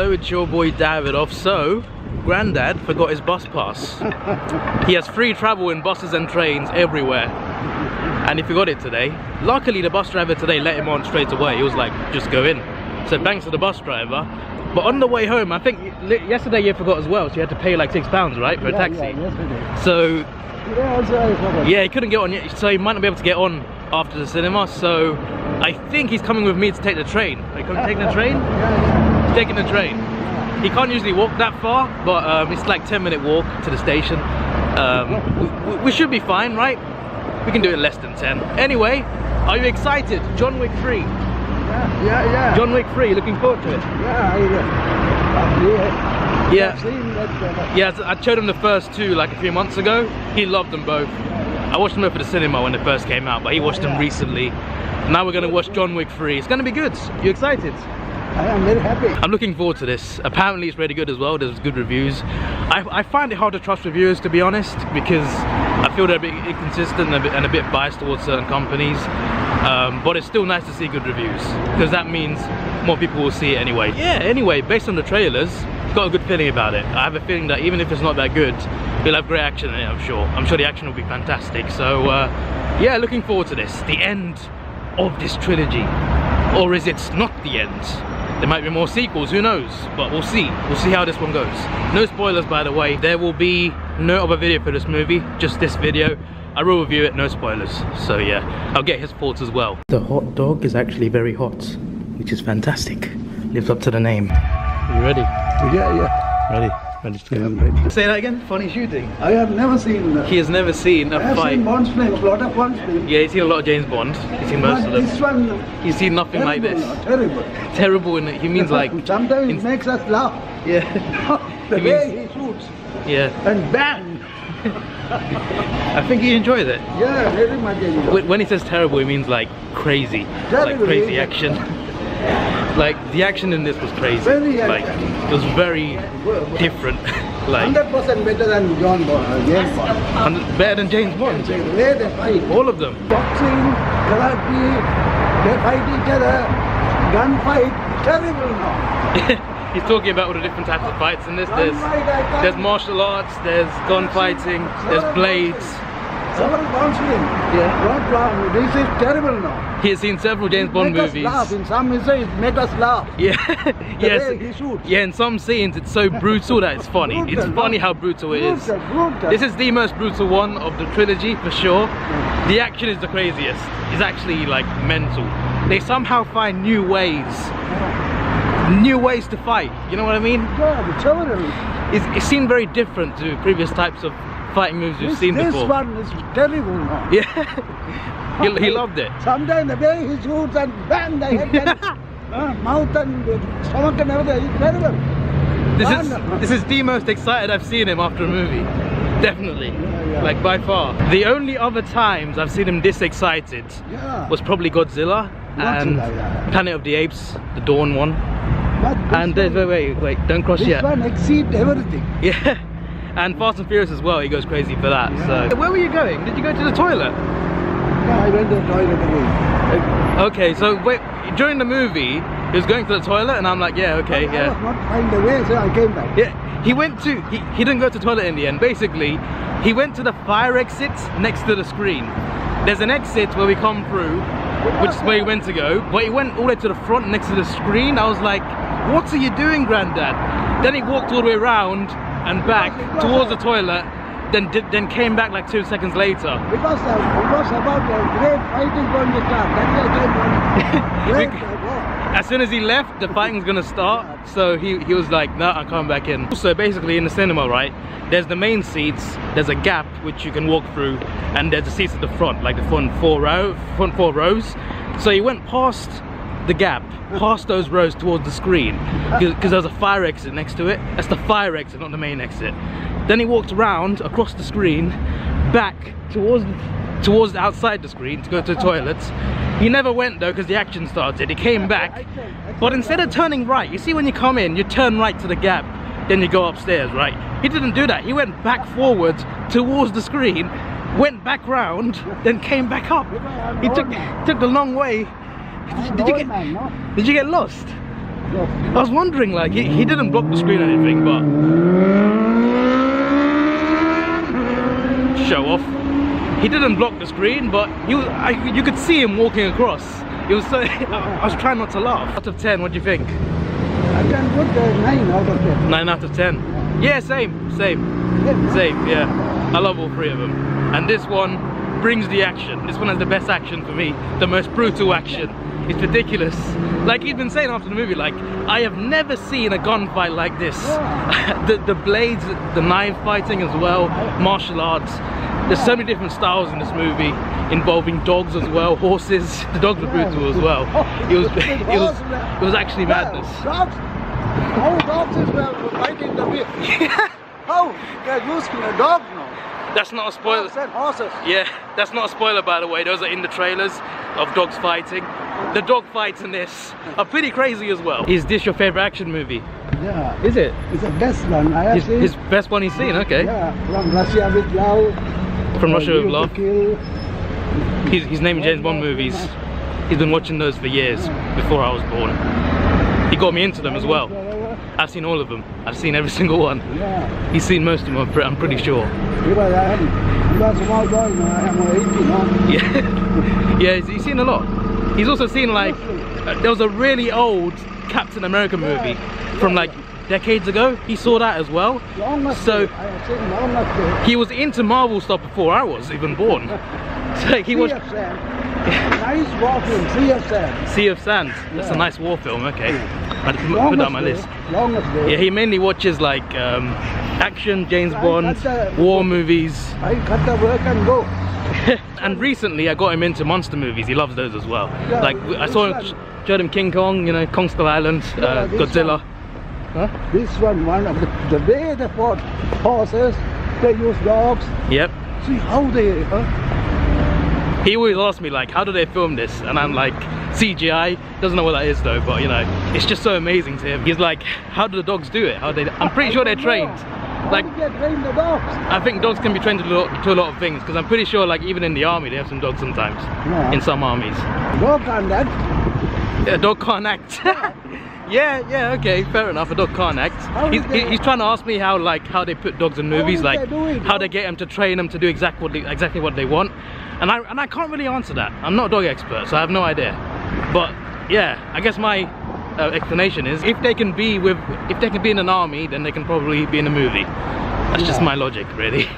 Hello, it's your boy Davidoff. So, Grandad forgot his bus pass. He has free travel in buses and trains everywhere, and he forgot it today. Luckily, the bus driver today let him on straight away. He was like, just go in. So thanks to the bus driver. But on the way home, I think yesterday you forgot as well, so you had to pay like £6, right, for a taxi? Yeah, yesterday. So, Yeah, yeah, he couldn't get on yet, so he might not be able to get on after the cinema. So, I think he's coming with me to take the train. Are you coming taking the train? Yeah. He's taking the train. He can't usually walk that far, but it's like 10-minute walk to the station. We should be fine, right? We can do it in less than 10. Anyway, are you excited? John Wick 3. Yeah. John Wick 3, looking forward to it. Yeah, Yeah, I showed him the first two like a few months ago. He loved them both. I watched them both at the cinema when they first came out, but he watched them recently. Now we're gonna watch John Wick 3. It's gonna be good. You excited? I am very happy. I'm looking forward to this. Apparently it's really good as well. There's good reviews. I find it hard to trust reviewers, to be honest, because I feel they're a bit inconsistent and a bit biased towards certain companies. But it's still nice to see good reviews, because that means more people will see it anyway. Yeah, anyway, based on the trailers, got a good feeling about it. I have a feeling that even if it's not that good, we'll have great action in it, I'm sure. I'm sure the action will be fantastic. So yeah, looking forward to this. The end of this trilogy. Or is it not the end? There might be more sequels, who knows? But we'll see. We'll see how this one goes. No spoilers, by the way. There will be no other video for this movie, just this video. I will review it, no spoilers. So yeah, I'll get his thoughts as well. The hot dog is actually very hot, which is fantastic. Lives up to the name. Are you ready? Yeah. Ready? Ready to go. I'm ready. Say that again? Funny shooting. I have never seen. He has never seen a I have fight. seen Bond's films, a lot of Bond's films. Yeah, he's seen a lot of James Bond. He's seen most of them. This one, He's seen nothing like this. Terrible. Terrible in it. He means like. Sometimes it makes us laugh. Yeah. The He way means- he shoots Yeah. and bang. I think he enjoys it. Yeah, very much. When he says terrible, he means like crazy. Like Terrible, crazy yeah. action. Like the action in this was crazy. Very Like it was very different. Like 100% better than John Bond, James Bond. better than James Bond. The way they fight. All of them. Boxing, karate, they fight each other, gunfight, terrible now. He's talking about all the different types of fights in this. There's martial arts, there's gunfighting, there's blades. Several Bond films. Yeah. This is terrible now. He has seen several James Bond Make us movies. laugh. In some ways, make us laugh. Yeah. way he shoots. Yeah, in some scenes it's so brutal that it's funny. It's Brutal, funny how brutal it is. Brutal. This is the most brutal one of the trilogy for sure. The action is the craziest. It's actually like mental. They somehow find new ways to fight. You know what I mean? Yeah, it's terrible. It seemed very different to previous types of fighting moves we've seen This before. one is terrible now. Yeah. He loved it. Sometimes the way he shoots and bang, the head and mouth and stomach and everything, it's terrible. This is the most excited I've seen him after a movie. Definitely. Yeah. Like by far. The only other times I've seen him this excited was probably Godzilla and yeah. Planet of the Apes, the Dawn one. But this And there's wait, don't cross this yet. one exceeds everything. Yeah. And Fast and Furious as well, he goes crazy for that. Yeah. So where were you going? Did you go to the toilet? Yeah, I went to the toilet again. Okay, so wait, during the movie, he was going to the toilet and I'm like, yeah, okay, I yeah. was not finding the way, so I came back. Yeah, he didn't go to the toilet in the end. Basically, he went to the fire exit next to the screen. There's an exit where we come through, which is where he went to go, but he went all the way to the front next to the screen. I was like, what are you doing, Grandad? Then he walked all the way around and back towards the toilet, then came back like 2 seconds later. Because it was about a great fighting going to start. That's why I came on. As soon as he left, the fighting's gonna start. So he was like, no, I'm coming back in. Also, basically in the cinema, right, there's the main seats, there's a gap which you can walk through, and there's the seats at the front, like the front four rows. So he went past the gap, past those rows towards the screen, because there's a fire exit next to it. That's the fire exit, not the main exit. Then he walked around across the screen, back towards outside the screen to go to the toilets. He never went though because the action started. He came back, but instead of turning right, you see when you come in, you turn right to the gap, then you go upstairs, right? He didn't do that. He went back forward towards the screen, went back round, then came back up. He took the long way. Did you get lost? I was wondering, like, he didn't block the screen or anything, but show off. He didn't block the screen, but you could see him walking across. It was so, I was trying not to laugh. Out of 10, what do you think? I can put 9 out of 10. 9 out of 10. Yeah, same. Yeah, I love all 3 of them. And this one brings the action. This one has the best action for me, the most brutal action. It's ridiculous. Like he's been saying after the movie, like, I have never seen a gunfight like this. The blades, the knife fighting as well, martial arts. There's so many different styles in this movie, involving dogs as well, horses. The dogs were brutal as well. It was actually madness. Dogs? How dogs is fighting the Wick? How? They're using a dog now. That's not a spoiler. Dogs and horses. Yeah, that's not a spoiler, by the way. Those are in the trailers of dogs fighting. The dog fights in this are pretty crazy as well. Is this your favorite action movie? Yeah. Is it? It's the best one I have seen. His best one he's seen, okay. Yeah, from Russia with Love. From Russia with Love. Kill. He's naming James Bond movies. He's been watching those for years, before I was born. He got me into them as well. I've seen all of them. I've seen every single one. Yeah. He's seen most of them, I'm pretty sure. He was a small boy, now I am 80 now. Yeah, he's seen a lot. He's also seen, like, there was a really old Captain America movie from like decades ago. He saw that as well. So he was into Marvel stuff before I was even born. So like, he was nice war film, Sea of Sand. Sea of Sand. That's a nice war film. Okay, I put that on my list. Yeah, he mainly watches like action, James Bond, war movies. I cut the work and go. And recently I got him into monster movies. He loves those as well. Like I showed him King Kong, you know, Kong Skull Island, Godzilla. This one of the way they fought horses, they use dogs. Yep. See how they. He always asks me like, how do they film this? And I'm like, CGI. Doesn't know what that is though, but you know, it's just so amazing to him. He's like, how do the dogs do it? I'm pretty sure they're trained. Like, how do they train the dogs? I think dogs can be trained to a lot of things, because I'm pretty sure like even in the army they have some dogs sometimes. Yeah. In some armies. Dog can't act. Yeah, a dog can't act. Yeah, okay, fair enough. A dog can't act. He's trying to ask me how they put dogs in movies, like how they get them to train them to do exactly what they want, and I can't really answer that. I'm not a dog expert, so I have no idea. But yeah, I guess my explanation is if they can be in an army, then they can probably be in a movie. That's just my logic, really.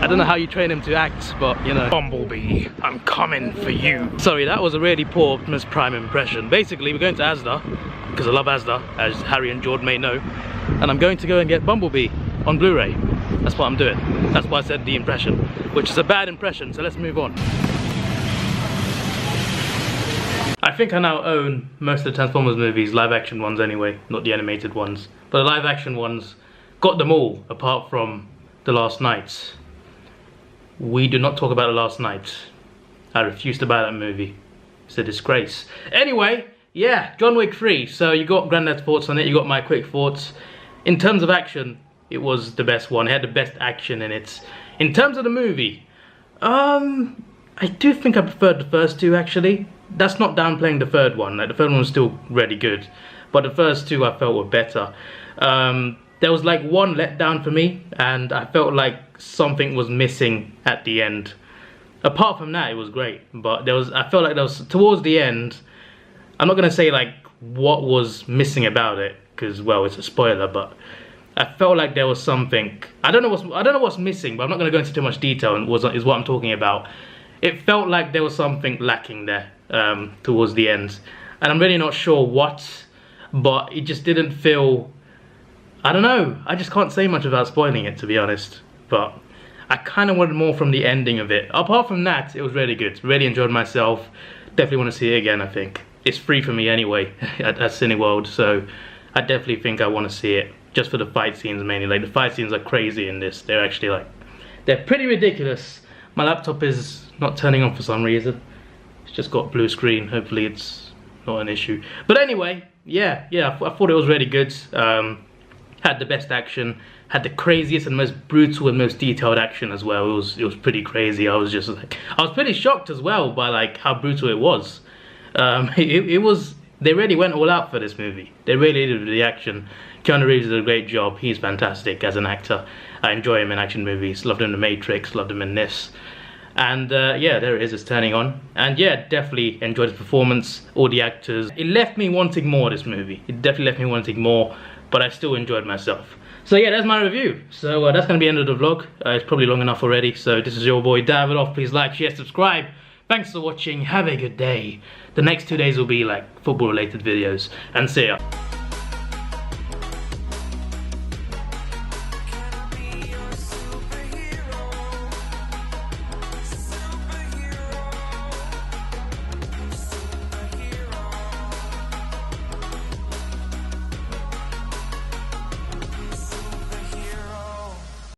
I don't know how you train them to act, but you know. Bumblebee, I'm coming for you. Sorry, that was a really poor Optimus Prime impression. Basically, we're going to Asda, because I love Asda, as Harry and George may know. And I'm going to go and get Bumblebee on Blu-ray. That's what I'm doing. That's why I said the impression, which is a bad impression, so let's move on. I think I now own most of the Transformers movies, live action ones anyway, not the animated ones. But the live action ones, got them all, apart from The Last Knight. We do not talk about The Last Knight. I refuse to buy that movie. It's a disgrace. Anyway, yeah, John Wick 3. So you got Grandad's thoughts on it, you got my quick thoughts. In terms of action, it was the best one. It had the best action in it. In terms of the movie, I do think I preferred the first two, actually. That's not downplaying the third one. Like, the third one was still really good, but the first two I felt were better. There was like one letdown for me, and I felt like something was missing at the end. Apart from that, it was great, but I felt like there was, towards the end, I'm not gonna say like what was missing about it, because well, it's a spoiler, but I felt like there was something. I don't know what's missing, but I'm not gonna go into too much detail, and is what I'm talking about. It felt like there was something lacking there towards the end, and I'm really not sure what, but it just didn't feel. I don't know, I just can't say much about spoiling it, to be honest, but I kind of wanted more from the ending of it. Apart from that, it was really good, really enjoyed myself, definitely want to see it again. I think it's free for me anyway at Cineworld, so I definitely think I want to see it, just for the fight scenes mainly. Like, the fight scenes are crazy in this, they're actually like, they're pretty ridiculous. My laptop is not turning on for some reason, it's just got blue screen, hopefully it's not an issue. But anyway, yeah, I thought it was really good. Had the best action, had the craziest and most brutal and most detailed action as well. It was pretty crazy. I was just like, I was pretty shocked as well by like how brutal it was. It they really went all out for this movie. They really did with the action. Keanu Reeves did a great job. He's fantastic as an actor. I enjoy him in action movies. Loved him in The Matrix, loved him in this. And yeah, there it is, it's turning on. And yeah, definitely enjoyed his performance, all the actors. It left me wanting more, this movie. It definitely left me wanting more, but I still enjoyed myself. So yeah, that's my review. So that's going to be the end of the vlog. It's probably long enough already. So this is your boy Davidoff. Please like, share, subscribe. Thanks for watching. Have a good day. The next 2 days will be like football related videos. And see ya.